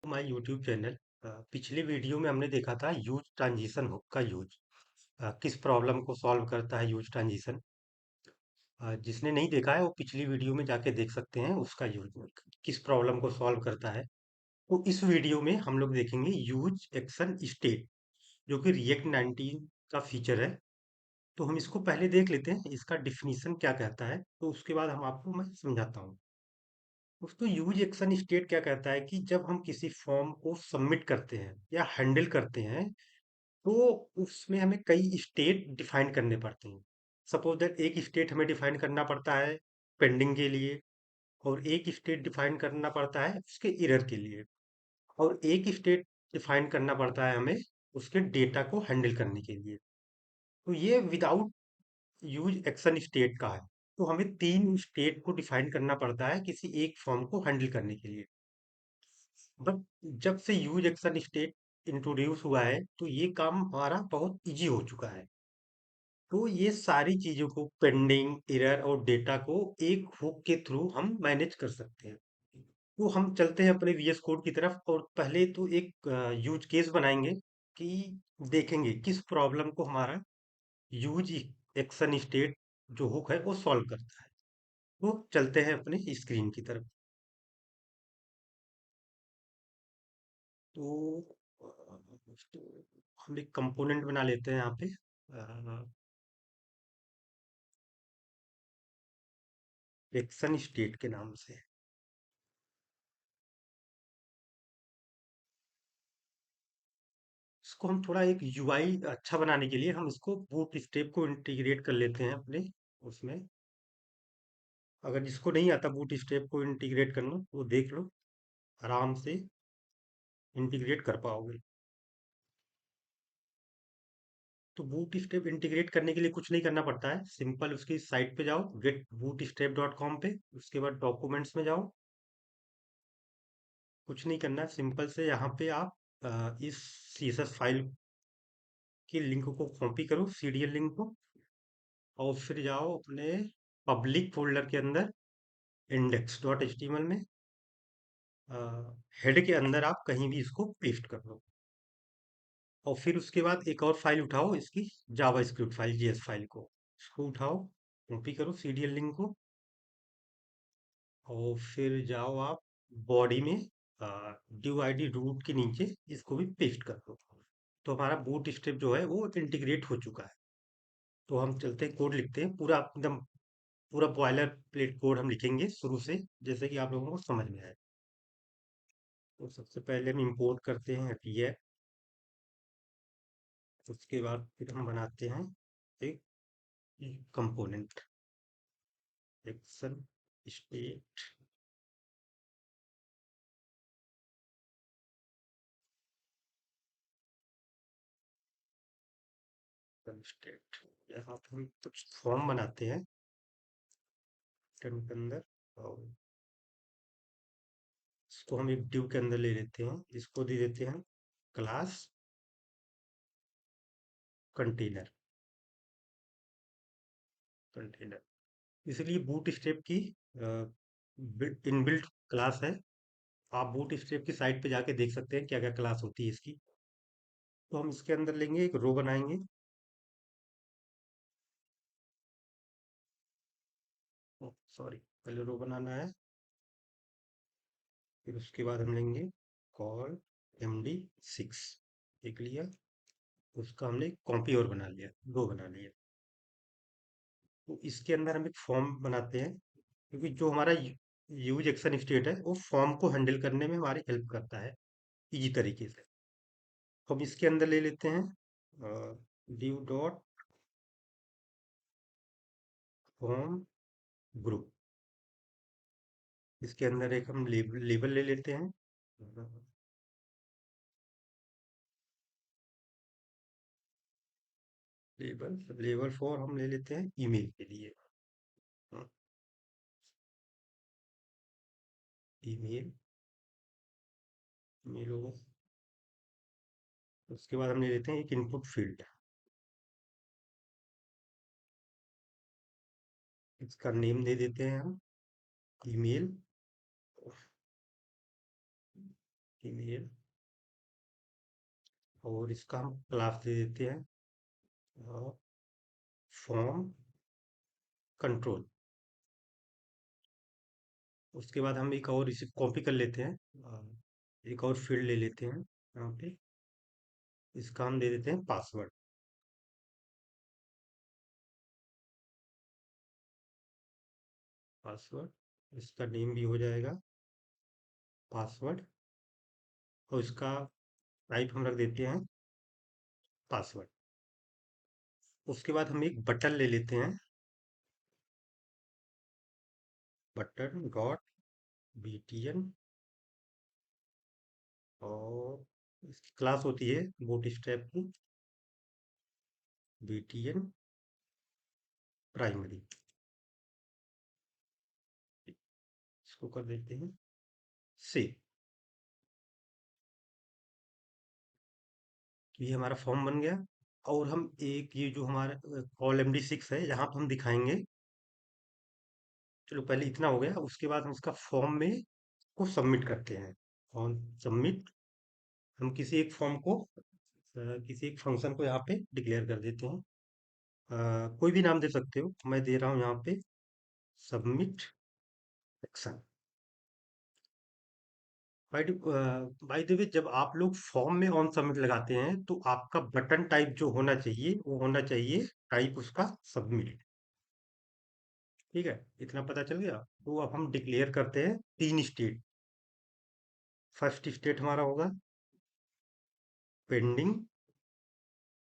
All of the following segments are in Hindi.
My YouTube channel. पिछले वीडियो में हमने देखा था यूज ट्रांजिशन हुक का यूज किस प्रॉब्लम को सॉल्व करता है यूज ट्रांजिशन। जिसने नहीं देखा है वो पिछली वीडियो में जाके देख सकते हैं उसका यूज किस प्रॉब्लम को सॉल्व करता है। तो इस वीडियो में हम लोग देखेंगे यूज एक्शन स्टेट, जो कि रिएक्ट 19 का फीचर है। तो हम इसको पहले देख लेते हैं, इसका डिफिनीशन क्या कहता है, तो उसके बाद हम आपको मैं समझाता हूँ। दोस्तों, यूज एक्शन स्टेट क्या कहता है कि जब हम किसी फॉर्म को सबमिट करते हैं या हैंडल करते हैं, तो उसमें हमें कई स्टेट डिफाइन करने पड़ते हैं। सपोज दैट एक स्टेट हमें डिफाइन करना पड़ता है पेंडिंग के लिए, और एक स्टेट डिफाइन करना पड़ता है उसके एरर के लिए, और एक स्टेट डिफाइन करना पड़ता है हमें उसके डेटा को हैंडल करने के लिए। तो ये विदाउट यूज एक्शन स्टेट का है। तो हमें तीन स्टेट को डिफाइन करना पड़ता है किसी एक फॉर्म को हैंडल करने के लिए। बट जब से यूज एक्शन स्टेट इंट्रोड्यूस हुआ है तो ये काम हमारा बहुत इजी हो चुका है। तो ये सारी चीजों को, पेंडिंग, एरर और डेटा को एक हुक के थ्रू हम मैनेज कर सकते हैं। तो हम चलते हैं अपने वीएस कोड की तरफ, और पहले तो एक यूज केस बनाएंगे कि देखेंगे किस प्रॉब्लम को हमारा यूज एक्शन स्टेट जो हुक है वो सॉल्व करता है। तो चलते हैं अपने स्क्रीन की तरफ। तो हम एक कंपोनेंट बना लेते हैं यहाँ पे, एक्शन स्टेट के नाम से। इसको हम थोड़ा एक यूआई अच्छा बनाने के लिए हम इसको बूट स्टेप को इंटीग्रेट कर लेते हैं अपने उसमें। अगर जिसको नहीं आता बूट स्टेप को इंटीग्रेट करना वो देख लो, आराम से इंटीग्रेट कर पाओगे। तो बूट स्टेप इंटीग्रेट करने के लिए कुछ नहीं करना पड़ता है, सिंपल उसकी साइट पे जाओ get boot step dot com पे, उसके बाद डॉक्यूमेंट्स में जाओ। कुछ नहीं करना, सिंपल से यहाँ पे आप इस सीएसएस फाइल की लिंक को कॉपी करो, सीडीएल लिंक को, और फिर जाओ अपने पब्लिक फोल्डर के अंदर इंडेक्स डॉट एचटीएमएल में, हेड के अंदर आप कहीं भी इसको पेस्ट कर दो। और फिर उसके बाद एक और फाइल उठाओ, इसकी जावा स्क्रिप्ट फाइल, जीएस फाइल को, इसको उठाओ, कॉपी करो सीडीएल लिंक को, और फिर जाओ आप बॉडी में ड्यू आईडी रूट के नीचे इसको भी पेस्ट कर दो। तो हमारा बूट स्टेप जो है वो इंटीग्रेट हो चुका है। तो हम चलते हैं, कोड लिखते हैं, पूरा एकदम पूरा बॉयलर प्लेट कोड हम लिखेंगे शुरू से, जैसे कि आप लोगों को समझ में आए। तो सबसे पहले हम इंपोर्ट करते हैं रिएक्ट, उसके बाद फिर हम बनाते हैं एक कंपोनेंट, एक्शन स्टेट स्टेट। यहाँ पे हम कुछ फॉर्म बनाते हैं के अंदर, और इसको हम एक डिव के अंदर ले लेते हैं, इसको दे देते हैं क्लास कंटेनर। कंटेनर इसलिए बूट स्ट्रैप की इनबिल्ट क्लास है। आप बूट स्ट्रैप की साइट पे जाके देख सकते हैं क्या क्या क्लास होती है इसकी। तो हम इसके अंदर लेंगे, एक रो बनाएंगे। सॉरी, पहले रो बनाना है, फिर उसके बाद हम लेंगे कॉल MD6, एक लिया, उसका हमने कॉपी और बना लिया, दो बना लिया। तो इसके अंदर हम एक फॉर्म बनाते हैं, क्योंकि जो हमारा यूज एक्शन स्टेट है वो फॉर्म को हैंडल करने में हमारी हेल्प करता है इजी तरीके से। तो हम इसके अंदर ले लेते हैं ड्यू डॉट फॉर्म ग्रुप। इसके अंदर एक हम लेबल ले लेते हैं, लेबल लेबल फॉर हम ले लेते हैं ईमेल के लिए। ईमेल, ईमेल होगा। उसके बाद हम ले लेते हैं एक इनपुट फील्ड, इसका नेम दे देते हैं हम ईमेल। ईमेल, और इसका हम क्लास दे देते हैं फॉर्म कंट्रोल। उसके बाद हम एक और इसे कॉपी कर लेते हैं, एक और फील्ड ले लेते हैं यहाँ पे, इसका हम दे देते हैं पासवर्ड। पासवर्ड, इसका नेम भी हो जाएगा पासवर्ड, और इसका टाइप हम रख देते हैं पासवर्ड। उसके बाद हम एक बटन ले लेते हैं, बटन डॉट btn, और इसकी क्लास होती है बूटस्ट्रैप की btn प्राइमरी। इसको कर देते हैं सेव। ये हमारा फॉर्म बन गया। और हम एक ये जो हमारा कॉल MD6 है, यहाँ पर हम दिखाएंगे, चलो पहले इतना हो गया। उसके बाद हम इसका फॉर्म में को सबमिट करते हैं। ऑन सबमिट, हम किसी एक फॉर्म को किसी एक फंक्शन को यहाँ पे डिक्लेयर कर देते हैं। कोई भी नाम दे सकते हो, मैं दे रहा हूँ यहाँ पे submit action. By the way, जब आप लोग फॉर्म में ऑन सबमिट लगाते हैं तो आपका बटन टाइप जो होना चाहिए वो होना चाहिए टाइप उसका सबमिट। ठीक है, इतना पता चल गया। तो अब हम डिक्लेयर करते हैं 3 स्टेट। फर्स्ट स्टेट हमारा होगा पेंडिंग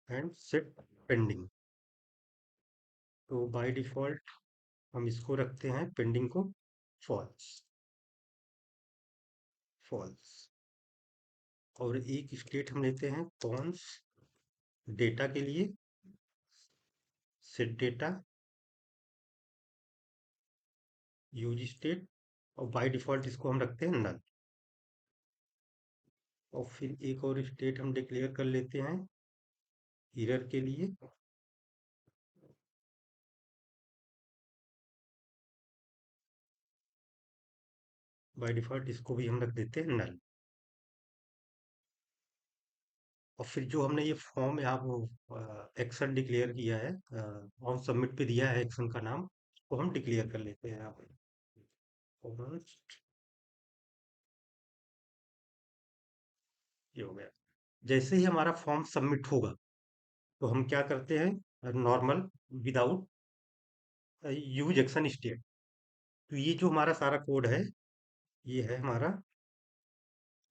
एंड सेट पेंडिंग। तो बाय डिफॉल्ट हम इसको रखते हैं पेंडिंग को फॉल्स, फॉल्स। और एक स्टेट हम लेते हैं कॉन्स डेटा के लिए, सेट डेटा यूज स्टेट, और बाय डिफॉल्ट इसको हम रखते हैं नल। और फिर एक और स्टेट हम डिक्लेयर कर लेते हैं एरर के लिए, बाय डिफॉल्ट इसको भी हम रख देते हैं नल। और फिर जो हमने ये फॉर्म यहाँ वो एक्शन डिक्लेयर किया है, ऑन सबमिट पे दिया है एक्शन का नाम, वो हम डिक्लेयर कर लेते हैं यहाँ पे Honest, ये हो गया। जैसे ही हमारा फॉर्म सबमिट होगा तो हम क्या करते हैं, normal without use action state. तो ये जो हमारा सारा कोड है, ये है हमारा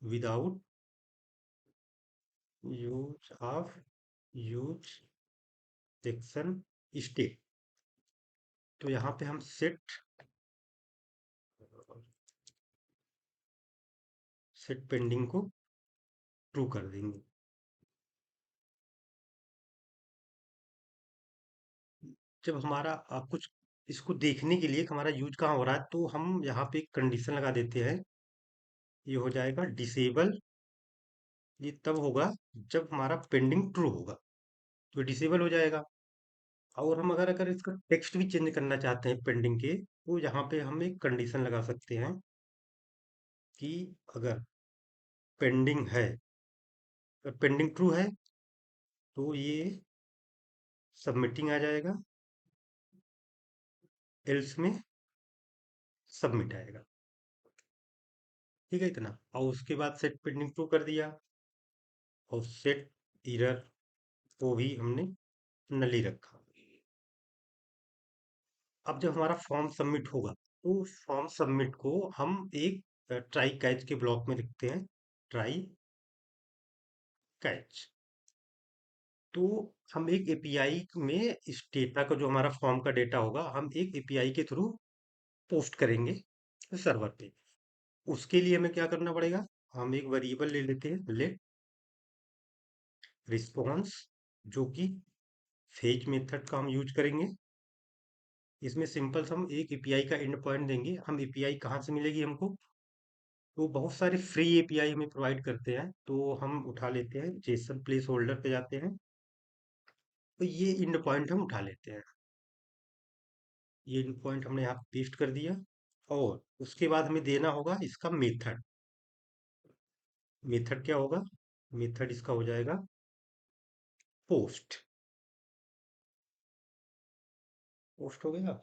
without use of use action state. तो यहाँ पे हम सेट पेंडिंग को ट्रू कर देंगे। जब हमारा कुछ इसको देखने के लिए कि हमारा यूज कहाँ हो रहा है, तो हम यहाँ पे एक कंडीशन लगा देते हैं, ये हो जाएगा डिसेबल। ये तब होगा जब हमारा पेंडिंग ट्रू होगा, तो डिसेबल हो जाएगा। और हम अगर अगर इसका टेक्स्ट भी चेंज करना चाहते हैं पेंडिंग के, तो यहाँ पे हम एक कंडीशन लगा सकते हैं कि अगर पेंडिंग है, पेंडिंग ट्रू है, तो ये सबमिटिंग आ जाएगा, एल्स में सबमिट आएगा। ठीक है, इतना। और उसके बाद सेट पेंडिंग ट्रू कर दिया, और सेट एरर को भी हमने नली रखा। अब जब हमारा फॉर्म सबमिट होगा, तो फॉर्म सबमिट को हम एक ट्राई कैच के ब्लॉक में लिखते हैं, ट्राई कैच। तो हम एक एपीआई में इस डेटा का, जो हमारा फॉर्म का डेटा होगा, हम एक एपीआई के थ्रू पोस्ट करेंगे सर्वर पे। उसके लिए हमें क्या करना पड़ेगा, हम एक वेरिएबल ले लेते हैं लेट रिस्पॉन्स, जो कि फेच मेथड का हम यूज करेंगे। इसमें सिंपल हम एक एपीआई का एंड पॉइंट देंगे। हम एपीआई कहाँ से मिलेगी हमको, तो बहुत सारे फ्री एपीआई हमें प्रोवाइड करते हैं, तो हम उठा लेते हैं जेसन प्लेस होल्डर पे जाते हैं, तो ये एंड पॉइंट हम उठा लेते हैं। ये एंड पॉइंट हमने यहाँ पेस्ट कर दिया। और उसके बाद हमें देना होगा इसका मेथड। मेथड क्या होगा? मेथड इसका हो जाएगा पोस्ट। पोस्ट हो गया।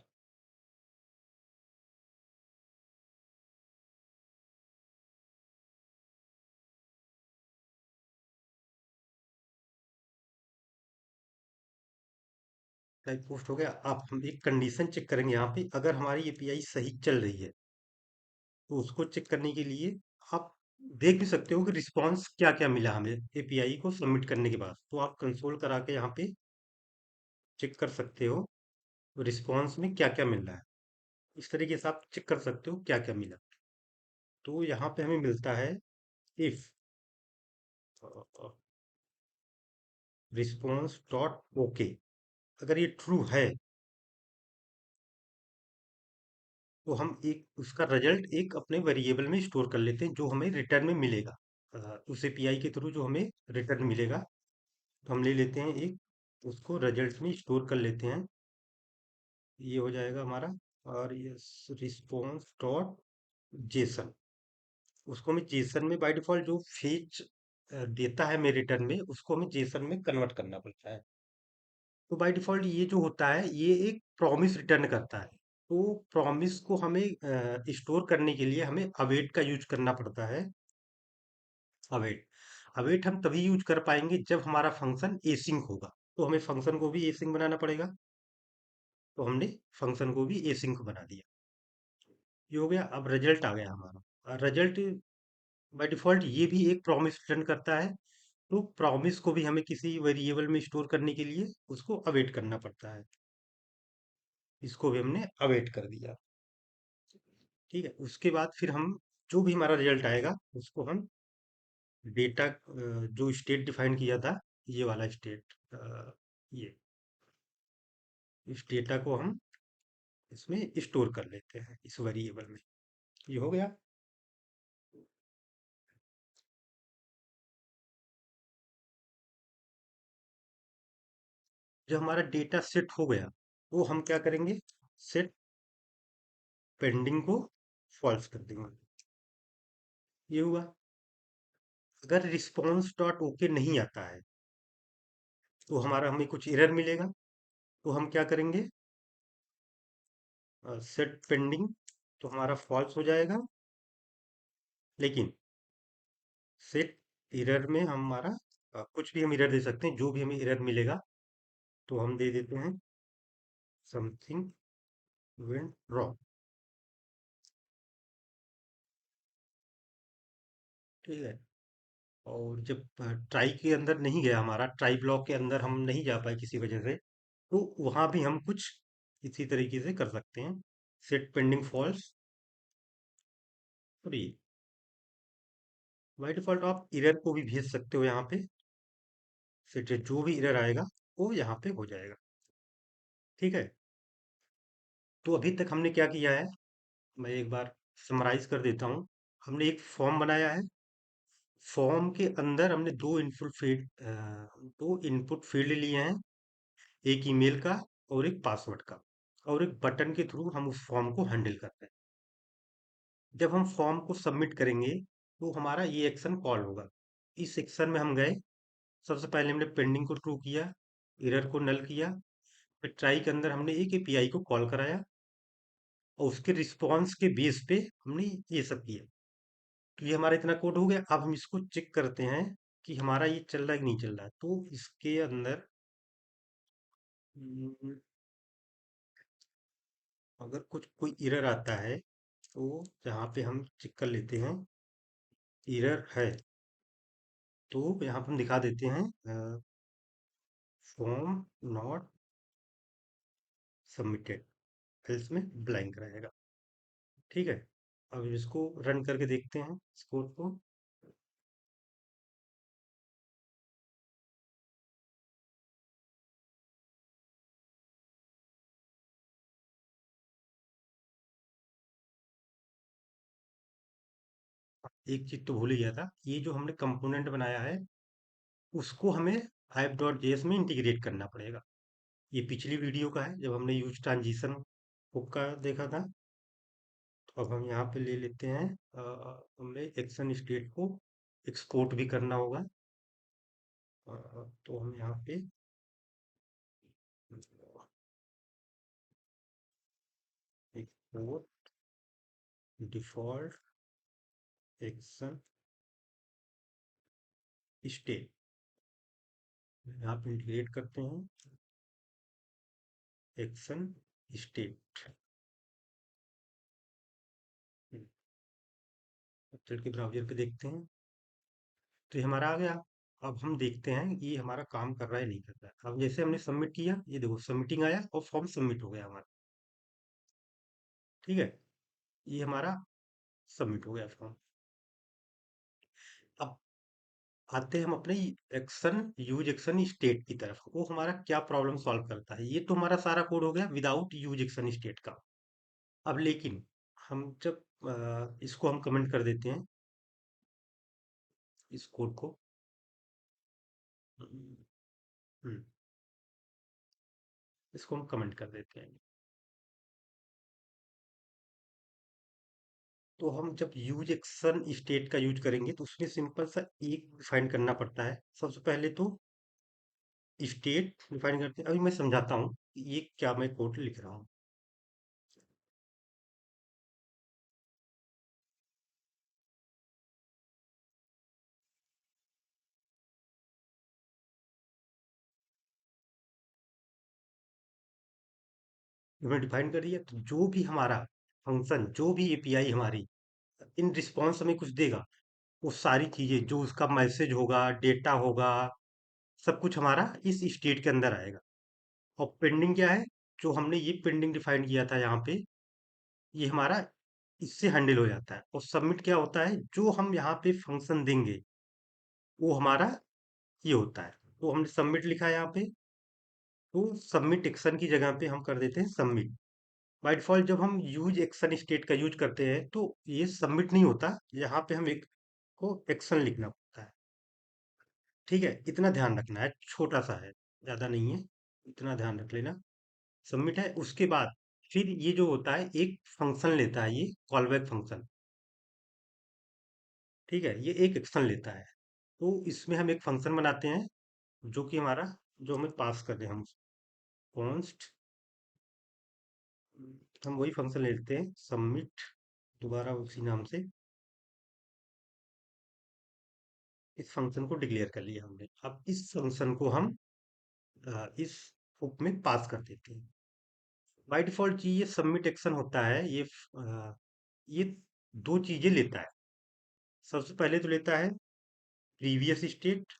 टाइप पोस्ट हो गया। अब हम एक कंडीशन चेक करेंगे यहाँ पे, अगर हमारी एपीआई सही चल रही है तो उसको चेक करने के लिए आप देख भी सकते हो कि रिस्पांस क्या क्या मिला हमें एपीआई को सबमिट करने के बाद। तो आप कंसोल करा के यहाँ पे चेक कर सकते हो रिस्पांस में क्या क्या मिल रहा है। इस तरीके से आप चेक कर सकते हो क्या क्या मिला। तो यहाँ पे हमें मिलता है इफ रिस्पॉन्स डॉट ओके, अगर ये ट्रू है तो हम एक उसका रिजल्ट एक अपने वेरिएबल में स्टोर कर लेते हैं जो हमें रिटर्न में मिलेगा। उस एपीआई के थ्रू जो हमें रिटर्न मिलेगा, तो हम ले लेते हैं एक, उसको रिजल्ट में स्टोर कर लेते हैं। ये हो जाएगा हमारा। और ये रिस्पॉन्स डॉट जेसन, उसको हमें जेसन में बाय डिफॉल्ट जो फेच देता है मेरे रिटर्न में, उसको हमें जेसन में कन्वर्ट करना पड़ता है। तो बाय डिफॉल्ट ये जो होता है ये एक प्रॉमिस रिटर्न करता है। तो प्रॉमिस को हमें स्टोर करने के लिए हमें अवेट का यूज करना पड़ता है। अवेट, अवेट हम तभी यूज कर पाएंगे जब हमारा फंक्शन एसिंक होगा। तो हमें फंक्शन को भी एसिंक बनाना पड़ेगा। तो हमने फंक्शन को भी एसिंक बना दिया। ये हो गया। अब रिजल्ट आ गया हमारा। रिजल्ट बाय डिफॉल्ट ये भी एक प्रॉमिस रिटर्न करता है। तो प्रॉमिस को भी हमें किसी वेरिएबल में स्टोर करने के लिए उसको अवेट करना पड़ता है। इसको भी हमने अवेट कर दिया। ठीक है, उसके बाद फिर हम जो भी हमारा रिजल्ट आएगा उसको हम डेटा, जो स्टेट डिफाइन किया था, ये वाला स्टेट, ये इस डेटा को हम इसमें स्टोर कर लेते हैं इस वेरिएबल में। ये हो गया। जब हमारा डेटा सेट हो गया वो हम क्या करेंगे, सेट पेंडिंग को फॉल्स कर देंगे। ये हुआ। अगर रिस्पॉन्स डॉट ओके नहीं आता है तो हमारा हमें कुछ एरर मिलेगा। तो हम क्या करेंगे, सेट पेंडिंग, तो हमारा फॉल्स हो जाएगा। लेकिन सेट एरर में हमारा कुछ भी हम एरर दे सकते हैं, जो भी हमें एरर मिलेगा तो हम दे देते हैं समथिंग वेंट रॉन्ग। ठीक है। और जब ट्राई के अंदर नहीं गया, हमारा ट्राई ब्लॉक के अंदर हम नहीं जा पाए किसी वजह से, तो वहां भी हम कुछ इसी तरीके से कर सकते हैं। Set pending false free. By default आप एरर को भी भेज सकते हो यहाँ पे। सेट जो भी एरर आएगा वो यहाँ पे हो जाएगा। ठीक है। तो अभी तक हमने क्या किया है, मैं एक बार समराइज कर देता हूँ। हमने एक फॉर्म बनाया है। फॉर्म के अंदर हमने दो इनपुट फील्ड लिए हैं, एक ईमेल का और एक पासवर्ड का, और एक बटन के थ्रू हम उस फॉर्म को हैंडल करते हैं। जब हम फॉर्म को सबमिट करेंगे तो हमारा ये एक्शन कॉल होगा। इस सेक्शन में हम गए, सबसे पहले हमने पेंडिंग को ट्रू किया, एरर को नल किया, फिर ट्राई के अंदर हमने एक एपीआई को कॉल कराया और उसके रिस्पॉन्स के बेस पे हमने ये सब किया। तो ये हमारा इतना कोड हो गया। अब हम इसको चेक करते हैं कि हमारा ये चल रहा है कि नहीं चल रहा है। तो इसके अंदर हम्म, अगर कुछ कोई एरर आता है तो यहाँ पे हम चेक कर लेते हैं, एरर है तो यहाँ पे हम दिखा देते हैं फॉर्म नॉट सबमिटेड, एल्स में ब्लैंक रहेगा। ठीक है। अब इसको रन करके देखते हैं इस कोड को। एक चीज तो भूल ही गया था, ये जो हमने कंपोनेंट बनाया है उसको हमें हाइप डॉट जेएस में इंटीग्रेट करना पड़ेगा। ये पिछली वीडियो का है जब हमने यूज ट्रांजिशन हुक का देखा था। तो अब हम यहाँ पे ले लेते हैं हमने एक्शन स्टेट को, एक्सपोर्ट भी करना होगा। तो हम यहाँ पे एक्सपोर्ट डिफॉल्ट एक्शन स्टेट यहाँ पे इंटीग्रेट करते हैं एक्शन स्टेट। चल के ब्राउजर पे देखते हैं, तो ये हमारा आ गया। अब हम देखते हैं ये हमारा काम कर रहा है नहीं कर रहा है। अब जैसे हमने सबमिट किया, ये देखो सबमिटिंग आया और फॉर्म सबमिट हो गया हमारा। ठीक है, ये हमारा सबमिट हो गया फॉर्म। अब आते हैं हम अपने एक्शन यूज एक्शन स्टेट की तरफ। वो हमारा क्या प्रॉब्लम सॉल्व करता है। ये तो हमारा सारा कोड हो गया विदाउट यूज एक्शन स्टेट का। अब लेकिन हम जब इसको हम कमेंट कर देते हैं, इस कोड को। हम्म, इसको हम कमेंट कर देते हैं। तो हम जब यूज एक्शन स्टेट का यूज करेंगे तो उसमें सिंपल सा एक डिफाइन करना पड़ता है। सबसे पहले तो स्टेट डिफाइन करते हैं। अभी मैं समझाता हूँ कि ये क्या मैं कोड लिख रहा हूँ। मैंने डिफाइन कर दिया, तो जो भी हमारा फंक्शन, जो भी एपीआई हमारी इन रिस्पॉन्स हमें कुछ देगा, वो सारी चीजें जो उसका मैसेज होगा, डेटा होगा, सब कुछ हमारा इस स्टेट के अंदर आएगा। और पेंडिंग क्या है, जो हमने ये पेंडिंग डिफाइन किया था यहाँ पे, ये हमारा इससे हैंडल हो जाता है। और सबमिट क्या होता है, जो हम यहाँ पे फंक्शन देंगे वो हमारा ये होता है। तो हमने सबमिट लिखा है यहाँ पे, तो सबमिट एक्शन की जगह पे हम कर देते हैं सबमिट। बाय डिफॉल्ट जब हम यूज एक्शन स्टेट का यूज करते हैं तो ये सबमिट नहीं होता, यहाँ पे हम एक को एक्शन लिखना पड़ता है। ठीक है, इतना ध्यान रखना है, छोटा सा है, ज्यादा नहीं है, इतना ध्यान रख लेना। सबमिट है, उसके बाद फिर ये जो होता है एक फंक्शन लेता है, ये कॉल बैक फंक्शन। ठीक है, ये एक एक्शन लेता है। तो इसमें हम एक फंक्शन बनाते हैं जो कि हमारा, जो हमें पास कर रहे हैं हम, कॉन्स्ट, हम वही फंक्शन लेते हैं सबमिट, दोबारा उसी नाम से इस फंक्शन को डिक्लेयर कर लिया हमने। अब इस फंक्शन को हम इस हुक में पास कर देते हैं। बाय डिफॉल्ट ये सबमिट एक्शन होता है, ये दो चीजें लेता है। सबसे पहले तो लेता है प्रीवियस स्टेट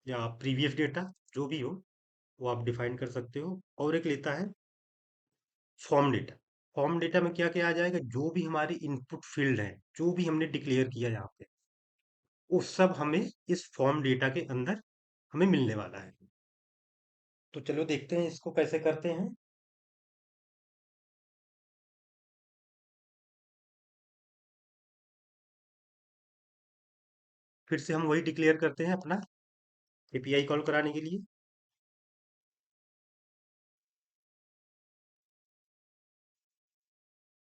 या प्रीवियस डेटा, जो भी हो वो आप डिफाइन कर सकते हो। और एक लेता है फॉर्म डेटा। फॉर्म डेटा में क्या क्या आ जाएगा, जो भी हमारी इनपुट फील्ड है, जो भी हमने डिक्लेयर किया यहाँ पे, वो सब हमें इस फॉर्म डेटा के अंदर हमें मिलने वाला है। तो चलो देखते हैं इसको कैसे करते हैं। फिर से हम वही डिक्लेयर करते हैं अपना एपीआई कॉल कराने के लिए।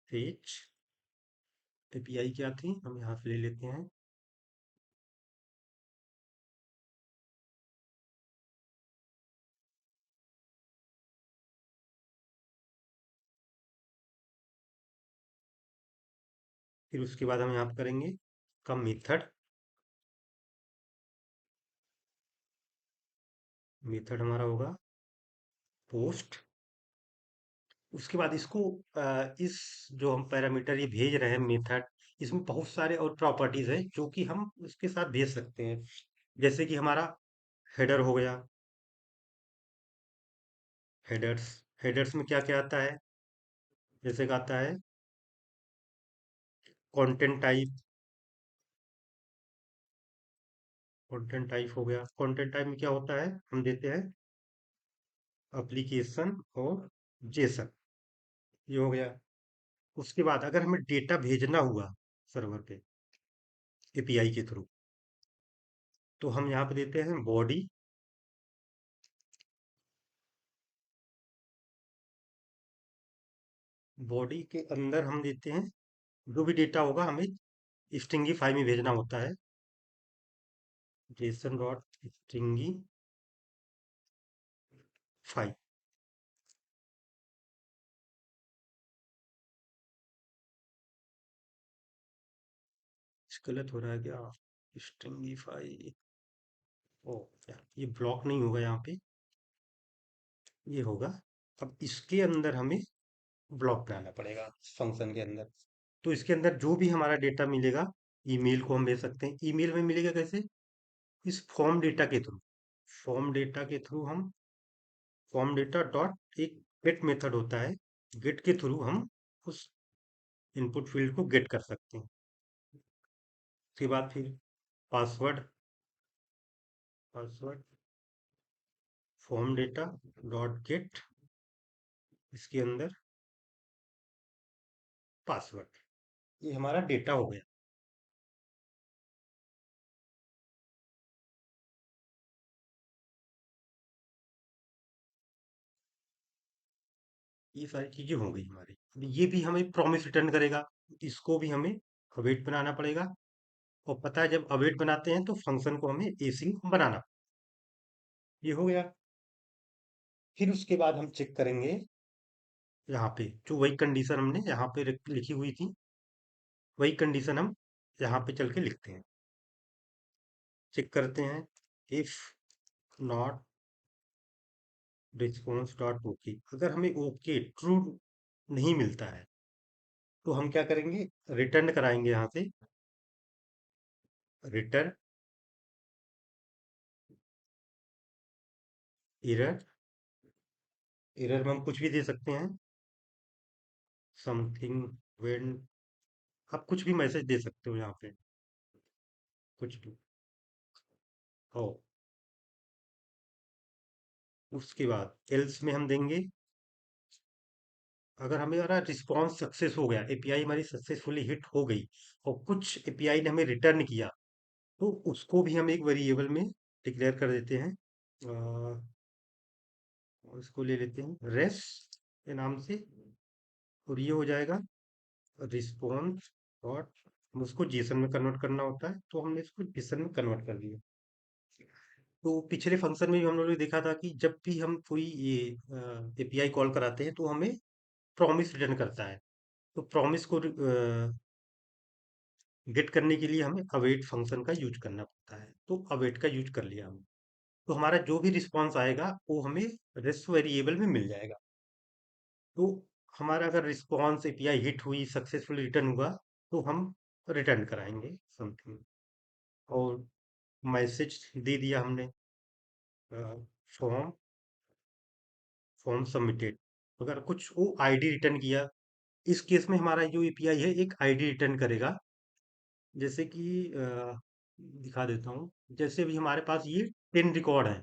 फेच एपीआई क्या थी, हम यहाँ से ले लेते हैं। फिर उसके बाद हम यहाँ पे करेंगे का मेथड, मेथड हमारा होगा पोस्ट। उसके बाद इसको इस जो हम पैरामीटर ये भेज रहे हैं मेथड, इसमें बहुत सारे और प्रॉपर्टीज है जो कि हम उसके साथ भेज सकते हैं। जैसे कि हमारा हेडर हो गया, हेडर्स, हेडर्स में क्या क्या आता है, जैसे कि आता है कंटेंट टाइप। कंटेंट टाइप हो गया, कंटेंट टाइप में क्या होता है, हम देते हैं एप्लीकेशन और जेसन, ये हो गया। उसके बाद अगर हमें डेटा भेजना हुआ सर्वर पे एपीआई के थ्रू, तो हम यहाँ पे देते हैं बॉडी। बॉडी के अंदर हम देते हैं जो भी डेटा होगा हमें स्ट्रिंगीफाई में भेजना होता है। Jason dot स्ट्रिंगी five. गलत हो रहा है क्या? स्ट्रिंगी फाइव। ओ, क्या ये ब्लॉक नहीं होगा यहाँ पे? ये होगा। अब इसके अंदर हमें ब्लॉक बनाना पड़ेगा फंक्शन के अंदर। तो इसके अंदर जो भी हमारा डेटा मिलेगा, ईमेल को हम भेज सकते हैं। ईमेल में मिलेगा कैसे? इस फॉर्म डेटा के थ्रू। फॉर्म डेटा के थ्रू हम फॉर्म डेटा डॉट एक गेट मेथड होता है, गेट के थ्रू हम उस इनपुट फील्ड को गेट कर सकते हैं। उसके बाद फिर password password form data dot gate, इसके अंदर पासवर्ड। ये हमारा डेटा हो गया। ये सारी चीजें हो गई हमारी। अब ये भी हमें प्रॉमिस रिटर्न करेगा, इसको भी हमें अवेट बनाना पड़ेगा। और पता है जब अवेट बनाते हैं तो फंक्शन को हमें एसिंग बनाना। ये हो गया। फिर उसके बाद हम चेक करेंगे यहाँ पे जो वही कंडीशन हमने यहाँ पे लिखी हुई थी, वही कंडीशन हम यहाँ पे चल के लिखते हैं। चेक करते हैं, if not response dot okay. अगर हमें ओके ट्रू नहीं मिलता है तो हम क्या करेंगे, रिटर्न कराएंगे यहाँ से। Return error. एरर में हम कुछ भी दे सकते हैं, समथिंग वेन। आप कुछ भी मैसेज दे सकते हो यहाँ पे, कुछ भी हो। उसके बाद एल्स में हम देंगे, अगर हमारा रिस्पॉन्स सक्सेस हो गया, एपीआई हमारी सक्सेसफुली हिट हो गई और कुछ एपीआई ने हमें रिटर्न किया, तो उसको भी हम एक वेरिएबल में डिक्लेयर कर देते हैं। और इसको ले लेते हैं रेस के नाम से। और ये हो जाएगा रिस्पॉन्स डॉट, उसको जेसन में कन्वर्ट करना होता है तो हमने इसको जेसन में कन्वर्ट कर दिया। तो पिछले फंक्शन में भी हम लोगों ने देखा था कि जब भी हम कोई ये एपीआई कॉल कराते हैं तो हमें प्रॉमिस रिटर्न करता है। तो प्रॉमिस को गेट करने के लिए हमें अवेट फंक्शन का यूज करना पड़ता है। तो अवेट का यूज कर लिया हमने, तो हमारा जो भी रिस्पॉन्स आएगा वो हमें रेस्ट वेरिएबल में मिल जाएगा। तो हमारा अगर रिस्पॉन्स एपीआई हिट हुई, सक्सेसफुल रिटर्न हुआ, तो हम रिटर्न कराएंगे समथिंग। और मैसेज दे दिया हमने, फॉर्म फॉर्म सबमिटेड। अगर कुछ वो आईडी रिटर्न किया, इस केस में हमारा जो एपीआई है एक आईडी रिटर्न करेगा। जैसे कि दिखा देता हूँ। जैसे भी हमारे पास ये 10 रिकॉर्ड है,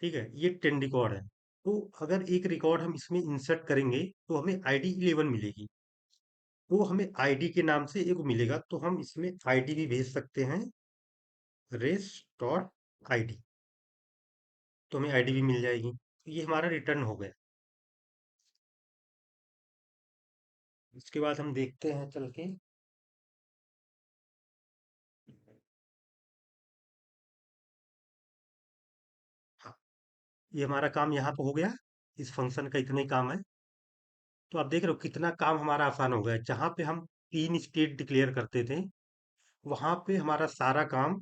ठीक है, ये 10 रिकॉर्ड है। तो अगर एक रिकॉर्ड हम इसमें इंसर्ट करेंगे तो हमें आईडी 11 मिलेगी। तो हमें आईडी के नाम से एक मिलेगा, तो हम इसमें आईडी भी भेज सकते हैं, रेस डॉट आईडी। तो हमें आईडी भी मिल जाएगी। तो ये हमारा रिटर्न हो गया। इसके बाद हम देखते हैं चल के। हाँ, ये हमारा काम यहाँ पे हो गया। इस फंक्शन का इतना ही काम है। तो आप देख रहे हो कितना काम हमारा आसान हो गया। जहाँ पे हम 3 स्टेट डिक्लेयर करते थे, वहां पे हमारा सारा काम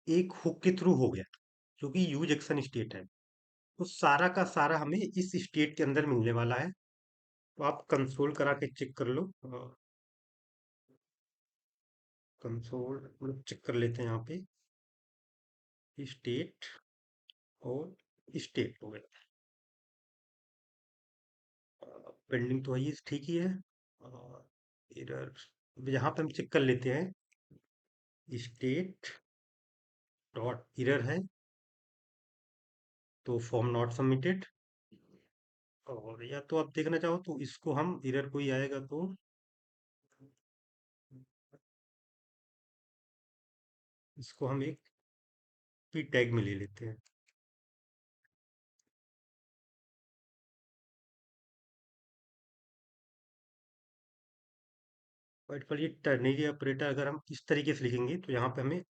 एक हुक के थ्रू हो गया, क्योंकि यूज एक्शन स्टेट है। तो सारा का सारा हमें इस स्टेट के अंदर मिलने वाला है। तो आप कंसोल करा के चेक कर लो। कंसोल मतलब चेक कर लेते हैं यहाँ पे, स्टेट और स्टेट हो गया। पेंडिंग तो है, ये ठीक ही है। एरर यहाँ पे हम चेक कर लेते हैं, स्टेट डॉट एरर है, तो फॉर्म नॉट सबमिटेड। और या तो आप देखना चाहो तो इसको हम एरर कोई आएगा तो इसको हम एक पी टैग में ले लेते हैं। बट पर ये टर्नरी ऑपरेटर अगर हम इस तरीके से लिखेंगे तो यहाँ पे हमें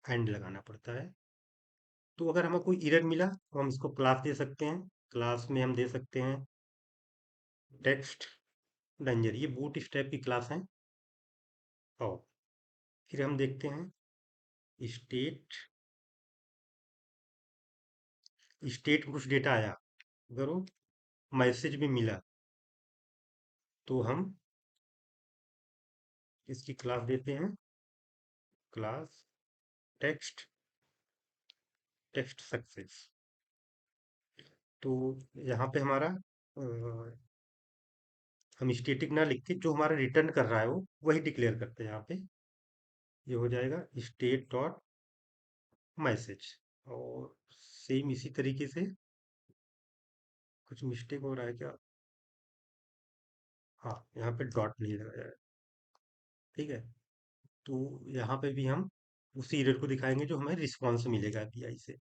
एंड लगाना पड़ता है। तो अगर हमें कोई एरर मिला तो हम इसको क्लास दे सकते हैं। क्लास में हम दे सकते हैं टेक्स्ट डेंजर, ये बूट स्ट्रैप की क्लास है। और फिर हम देखते हैं स्टेट, स्टेट में कुछ डेटा आया, अगर वो मैसेज भी मिला तो हम इसकी क्लास देते हैं, क्लास टेक्स्ट, टेक्स्ट सक्सेस। तो यहाँ पे हमारा हम स्टेटिक ना लिख के जो हमारा रिटर्न कर रहा है वो वही डिक्लेयर करते हैं। यहाँ पे ये हो जाएगा स्टेट डॉट मैसेज। और सेम इसी तरीके से कुछ मिस्टेक हो रहा है क्या? हाँ, यहाँ पे डॉट नहीं लगाया है। ठीक है, तो यहाँ पे भी हम उसी एरर को दिखाएंगे जो हमें रिस्पॉन्स मिलेगा एपीआई से।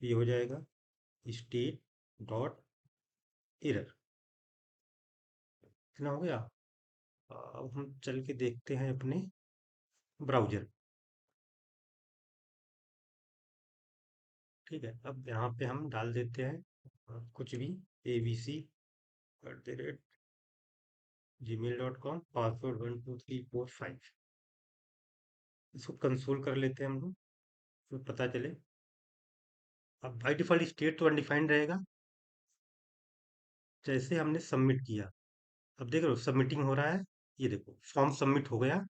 ये हो जाएगा स्टेट डॉट एरर। इतना हो गया। अब हम चल के देखते हैं अपने ब्राउजर। ठीक है, अब यहाँ पे हम डाल देते हैं कुछ भी, abc@gmail.com, पासवर्ड 12345। इसको कंसोल कर लेते हैं हम लोग, तो पता चले। अब बाई डिफॉल्ट स्टेट तो अनडिफाइंड रहेगा। जैसे हमने सबमिट किया, अब देख रहे हो सबमिटिंग हो रहा है। ये देखो फॉर्म सबमिट हो गया,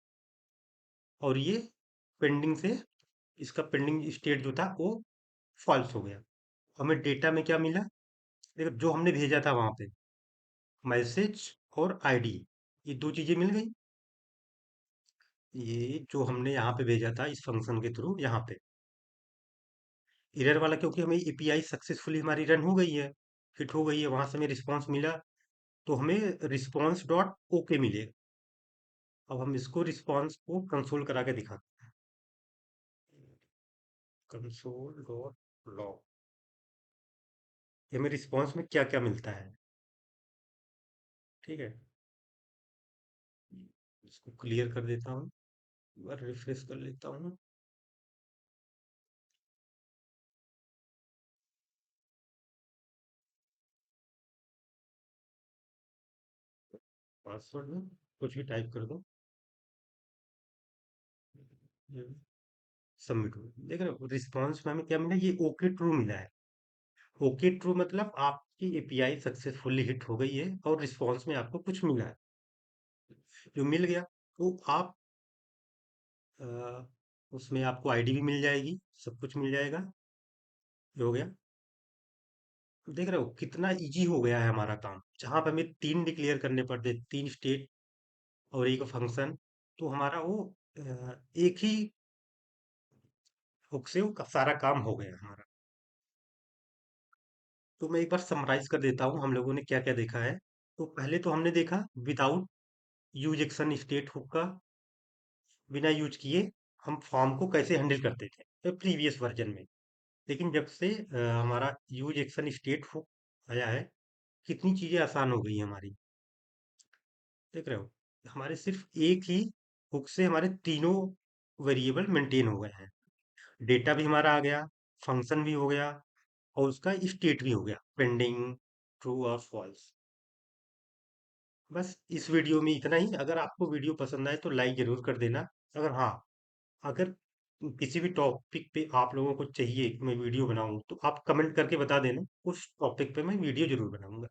और ये पेंडिंग से, इसका पेंडिंग स्टेट जो था वो फॉल्स हो गया। हमें डेटा में क्या मिला? देखो जो हमने भेजा था वहां पे मैसेज और आईडी, ये दो चीजें मिल गई। ये जो हमने यहाँ पे भेजा था इस फंक्शन के थ्रू यहाँ पे एरर वाला, क्योंकि हमें एपीआई सक्सेसफुली हमारी रन हो गई है, हिट हो गई है, वहां से हमें रिस्पॉन्स मिला, तो हमें रिस्पॉन्स डॉट ओके मिलेगा। अब हम इसको रिस्पॉन्स को कंसोल करा के दिखाते हैं, कंसोल डॉट लॉग। हमें रिस्पॉन्स में क्या क्या मिलता है। ठीक है, इसको क्लियर कर देता हूँ, एक बार रिफ्रेश कर लेता हूँ। पासवर्ड में कुछ भी टाइप कर दो, सबमिट हो। देख रहे हो रिस्पॉन्स में हमें क्या मिला? ये ओके ट्रू मिला है। ओके ट्रू मतलब आपकी एपीआई सक्सेसफुली हिट हो गई है और रिस्पॉन्स में आपको कुछ मिला है। जो मिल गया तो आप अ, उसमें आपको आईडी भी मिल जाएगी, सब कुछ मिल जाएगा। ये हो गया। देख रहे हो कितना इजी हो गया है हमारा काम, जहां पर हमें तीन डिक्लेयर करने पड़ते, तीन स्टेट और एक फंक्शन, तो हमारा वो एक ही हुक से वो सारा काम हो गया हमारा। तो मैं एक बार समराइज कर देता हूँ हम लोगों ने क्या क्या देखा है। तो पहले तो हमने देखा without use action state hook का, बिना यूज किए हम फॉर्म को कैसे हैंडल करते थे प्रीवियस वर्जन में। लेकिन जब से हमारा यूज एक्शन स्टेट हुक आया है, कितनी चीजें आसान हो गई हैं हमारी। देख रहे हो हमारे सिर्फ एक ही हुक से हमारे तीनों वेरिएबल मेंटेन हो गए हैं। डेटा भी हमारा आ गया, फंक्शन भी हो गया, और उसका स्टेट भी हो गया, पेंडिंग, ट्रू और फॉल्स। बस इस वीडियो में इतना ही। अगर आपको वीडियो पसंद आए तो लाइक जरूर कर देना। अगर हाँ, अगर किसी भी टॉपिक पे आप लोगों को चाहिए कि मैं वीडियो बनाऊं तो आप कमेंट करके बता देना, उस टॉपिक पे मैं वीडियो जरूर बनाऊंगा।